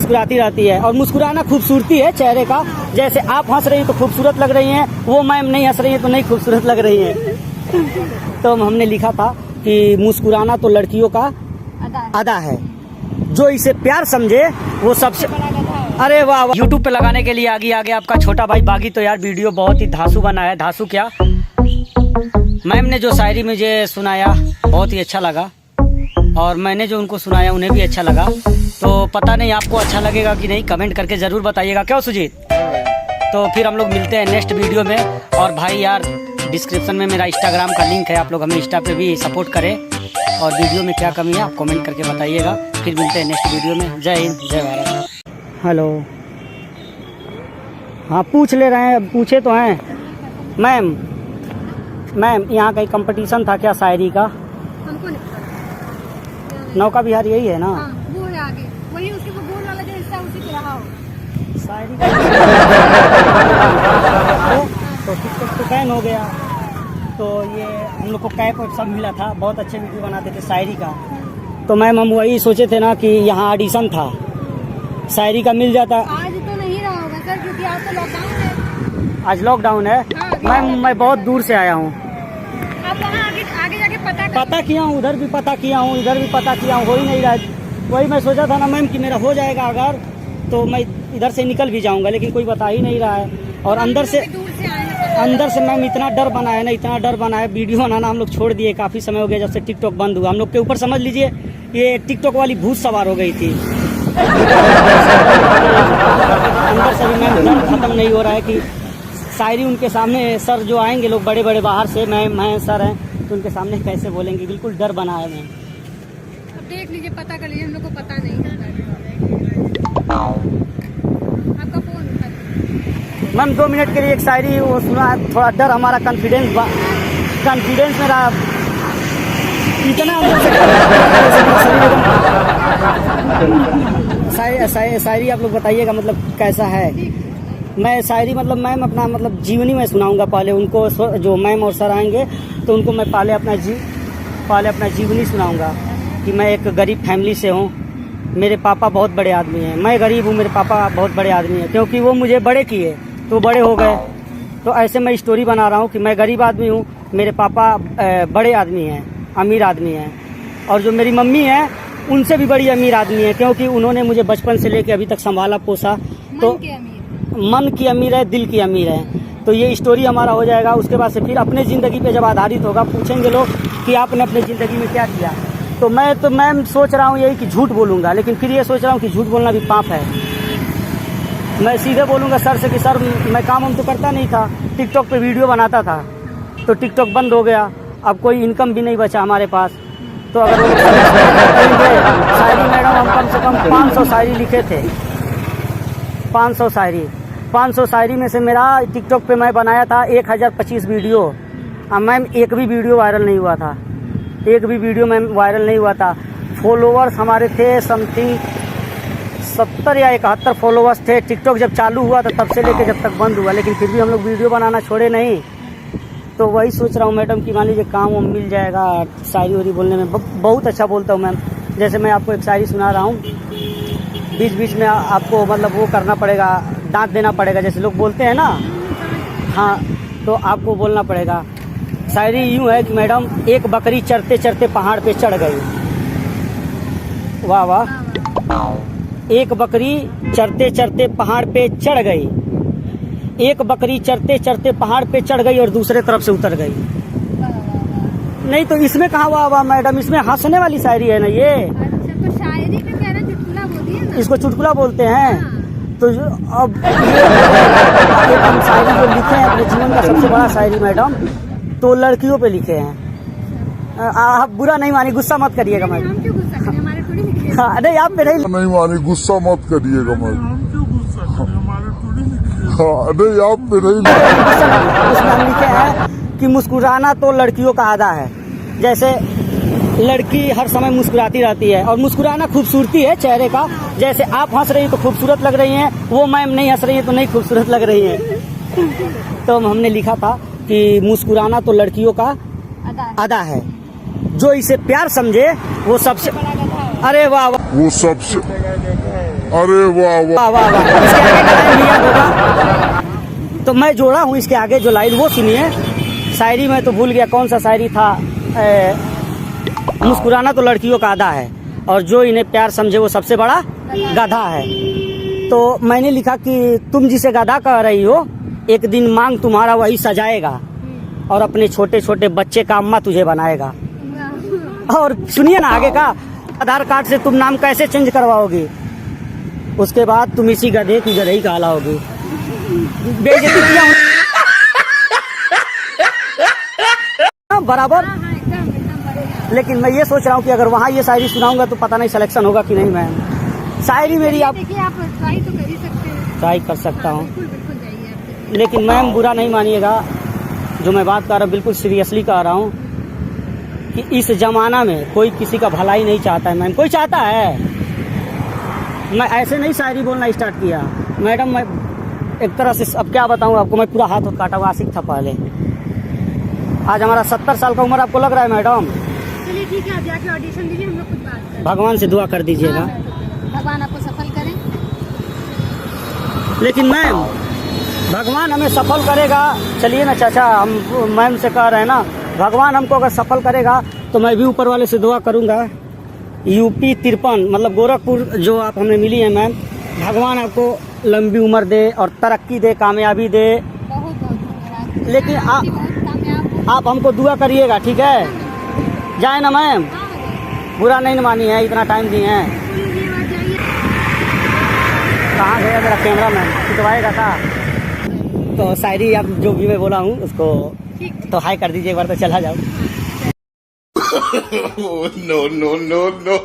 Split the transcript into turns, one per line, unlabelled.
मुस्कुराती रहती है और मुस्कुराना खूबसूरती है चेहरे का। जैसे आप हंस रही तो खूबसूरत लग रही हैं, वो मैम नहीं हंस रही है तो नहीं खूबसूरत लग रही हैं। तो हमने लिखा था कि मुस्कुराना तो लड़कियों का अदा है, जो इसे प्यार समझे वो सबसे। अरे वाह वाह। यूट्यूब पे लगाने के लिए आगे आगे आपका छोटा भाई बागी। तो यार वीडियो बहुत ही धांसू बना है। धांसू क्या, मैम ने जो शायरी मुझे सुनाया बहुत ही अच्छा लगा और मैंने जो उनको सुनाया उन्हें भी अच्छा लगा। तो पता नहीं आपको अच्छा लगेगा कि नहीं, कमेंट करके ज़रूर बताइएगा। क्यों सुजीत? तो फिर हम लोग मिलते हैं नेक्स्ट वीडियो में। और भाई यार डिस्क्रिप्शन में मेरा इंस्टाग्राम का लिंक है, आप लोग हमें इंस्टा पे भी सपोर्ट करें और वीडियो में क्या कमी है आप कमेंट करके बताइएगा। फिर मिलते हैं नेक्स्ट वीडियो में। जय हिंद, जय भारत। हेलो, हाँ पूछ ले रहे हैं, पूछे तो हैं। मैम यहाँ कहीं कंपटीशन था क्या शायरी का?
हमको नहीं पता।
नौका विहार यही है ना?
हाँ, वो है आगे, वही उसके वो गोल वाला जो हिस्सा उसी पे रहा हो।
शायरी तो टिकटॉक तो बैन हो गया, तो ये हम लोग को कैप और सब मिला था, बहुत अच्छे वीडियो बनाते थे शायरी का। तो मैम हम वही सोचे थे ना कि यहाँ ऑडिशन था, शायरी का मिल जाता।
आज तो नहीं रहा होगा सर, क्योंकि आज तो लॉकडाउन है।
आज लॉकडाउन है।
हाँ,
मैं बहुत दूर से आया हूँ।
आप वहाँ आगे जाके पता
किया हूँ, उधर भी पता किया हूँ, इधर भी पता किया हूँ, हो ही नहीं रहा। वही मैं सोचा था ना मैम कि मेरा हो जाएगा अगर तो मैं इधर से निकल भी जाऊँगा, लेकिन कोई बता ही नहीं रहा है। और अंदर से मैम इतना डर बना है ना, इतना डर बना है, वीडियो बनाना हम लोग छोड़ दिए। काफ़ी समय हो गया जब से टिकटॉक बंद हुआ। हम लोग के ऊपर समझ लीजिए ये टिकटॉक वाली भूत सवार हो गई थी। अंदर से भी मैम डर खत्म नहीं हो रहा है कि शायरी उनके सामने सर जो आएंगे लोग बड़े बड़े बाहर से, मैं सर हैं तो उनके सामने कैसे बोलेंगे, बिल्कुल डर बना है मैम।
अब देख लीजिए, पता कर लीजिए, हम लोग को पता नहीं है। आपका फोन
मैम 2 मिनट के लिए एक शायरी वो सुना, थोड़ा डर हमारा कॉन्फिडेंस मेरा इतना शायरी आप लोग बताइएगा मतलब कैसा है। मैं शायरी मतलब मैम अपना मतलब जीवनी में सुनाऊंगा पहले उनको, जो मैम और सर आएंगे तो उनको मैं पहले अपना जीवनी सुनाऊंगा कि मैं एक गरीब फैमिली से हूँ, मेरे पापा बहुत बड़े आदमी हैं, मैं गरीब हूँ, मेरे पापा बहुत बड़े आदमी हैं, क्योंकि वो मुझे बड़े किए तो बड़े हो गए। तो ऐसे मैं स्टोरी बना रहा हूँ कि मैं गरीब आदमी हूँ, मेरे पापा बड़े आदमी हैं, अमीर आदमी हैं, और जो मेरी मम्मी है उनसे भी बड़ी अमीर आदमी है, क्योंकि उन्होंने मुझे बचपन से लेकर अभी तक संभाला पोसा। तो मन की अमीर है, दिल की अमीर है। तो ये स्टोरी हमारा हो जाएगा। उसके बाद से फिर अपने ज़िंदगी पे जब आधारित होगा, पूछेंगे लोग कि आपने अपने ज़िंदगी में क्या किया, तो मैं सोच रहा हूँ यही कि झूठ बोलूँगा, लेकिन फिर ये सोच रहा हूँ कि झूठ बोलना भी पाप है। मैं सीधे बोलूँगा सर से कि सर मैं काम तो करता नहीं था, टिकटॉक पे वीडियो बनाता था, तो टिकटॉक बंद हो गया, अब कोई इनकम भी नहीं बचा हमारे पास। तो अगर वो शायरी मैडम हम कम से कम 500 शायरी लिखे थे, 500 शायरी में से मेरा टिकटॉक पे मैं बनाया था 1025 वीडियो। अब मैम एक भी वीडियो वायरल नहीं हुआ था, एक भी वीडियो मैम वायरल नहीं हुआ था। फॉलोवर्स हमारे थे समथिंग 70 या 71 फॉलोवर्स थे। टिकटॉक जब चालू हुआ था तब से लेके जब तक बंद हुआ, लेकिन फिर भी हम लोग वीडियो बनाना छोड़े नहीं। तो वही सोच रहा हूँ मैडम कि मान लीजिए काम वो मिल जाएगा, शायरी वायरी बोलने में बहुत अच्छा बोलता हूँ मैम। जैसे मैं आपको एक शायरी सुना रहा हूँ, बीच बीच में आपको मतलब वो करना पड़ेगा, डांट देना पड़ेगा, जैसे लोग बोलते हैं ना, हाँ तो आपको बोलना पड़ेगा। शायरी यूँ है कि मैडम एक बकरी चरते चरते पहाड़ पे चढ़ गई। वाह वाह। एक बकरी चरते चरते पहाड़ पे चढ़ गई, एक बकरी चरते चरते पहाड़ पे चढ़ गई और दूसरे तरफ से उतर गई। नहीं तो इसमें कहाँ वाह वाह मैडम, इसमें हंसने वाली शायरी है ना ये।
अच्छा, तो शायरी में कह रहे हैं चुटकुला बोलिए ना, इसको
चुटकुला बोलते हैं। तो अब हम शायरी जो लिखे हैं अपने जीवन का सबसे बड़ा शायरी मैडम, तो लड़कियों पे लिखे हैं। आप बुरा नहीं मानिए, गुस्सा मत करिएगा मैडम।
हम क्यों गुस्सा करें, हमारे थोड़ी लिखे हैं।
अरे आप पे नहीं
मानिए, गुस्सा मत करिएगा मैडम। अरे आप पे नहीं।
उसमें हम लिखे हैं कि मुस्कुराना तो लड़कियों का आदा है। जैसे लड़की हर समय मुस्कुराती रहती है और मुस्कुराना खूबसूरती है चेहरे का। जैसे आप हंस रही तो खूबसूरत लग रही हैं, वो मैम नहीं हंस रही है तो नहीं खूबसूरत लग रही हैं। तो हमने लिखा था कि मुस्कुराना तो लड़कियों का अदा है, जो इसे प्यार समझे वो सबसे। अरे वाह,
वो सबसे अरे वाह वाह।
वाह वाह वाह, इसके आगे का लाइन नहीं याद होगा तो मैं जोड़ा हूँ इसके आगे जो लाइन वो सुनिए। शायरी में तो भूल गया कौन सा शायरी था। मुस्कुराना तो लड़कियों का आदा है और जो इन्हें प्यार समझे वो सबसे बड़ा गधा है। तो मैंने लिखा कि तुम जिसे गधा कह रही हो एक दिन मांग तुम्हारा वही सजाएगा और अपने छोटे छोटे बच्चे का अम्मा तुझे बनाएगा। और सुनिए ना आगे का, आधार कार्ड से तुम नाम कैसे चेंज करवाओगे, उसके बाद तुम इसी गधे की गधई कहलाओगे। बेइज्जती किया बराबर।
हाँ, एकदम एकदम बढ़िया।
लेकिन मैं ये सोच रहा हूँ कि अगर वहाँ ये शायरी सुनाऊंगा तो पता नहीं सिलेक्शन होगा कि नहीं। मैं शायरी मेरी आप
देखिए, आप ट्राई तो कर ही सकते हैं।
ट्राई कर सकता हूँ,
बिल्कुल बिल्कुल जाइए आप।
लेकिन मैम बुरा नहीं मानिएगा, जो मैं बात कर रहा हूँ बिल्कुल सीरियसली कह रहा हूँ कि इस जमाना में कोई किसी का भलाई नहीं चाहता है। मैम कोई चाहता है? मैं ऐसे नहीं शायरी बोलना स्टार्ट किया मैडम। मैं एक तरह से अब क्या बताऊँ आपको, मैं पूरा हाथ काटा हुआ आशिक था पहले। आज हमारा 70 साल का उम्र आपको लग रहा है मैडम?
चलिए ठीक है, आप जाके ऑडिशन दीजिए, हम लोग कुछ बात करें।
भगवान से दुआ कर दीजिएगा।
भगवान आपको सफल करें।
लेकिन मैम भगवान हमें सफल करेगा। चलिए ना चाचा, हम मैम से कह रहे हैं ना, भगवान हमको अगर सफल करेगा तो मैं भी ऊपर वाले से दुआ करूंगा। यूपी 53 मतलब गोरखपुर जो आप हमें मिली है मैम, भगवान आपको लंबी उम्र दे और तरक्की दे, कामयाबी दे।
बहुत बहुत धन्यवाद।
लेकिन
बहुत कामयाब।
आप हमको दुआ करिएगा, ठीक है? जाए ना मैम, बुरा नहीं मानी है, इतना टाइम दिए हैं। कहाँ गया मेरा कैमरा मैन, खिंचवाएगा था? तो शायरी आप जो भी मैं बोला हूँ उसको तो हाई कर दीजिए एक बार, तो चला जाओ।
no, no, no, no.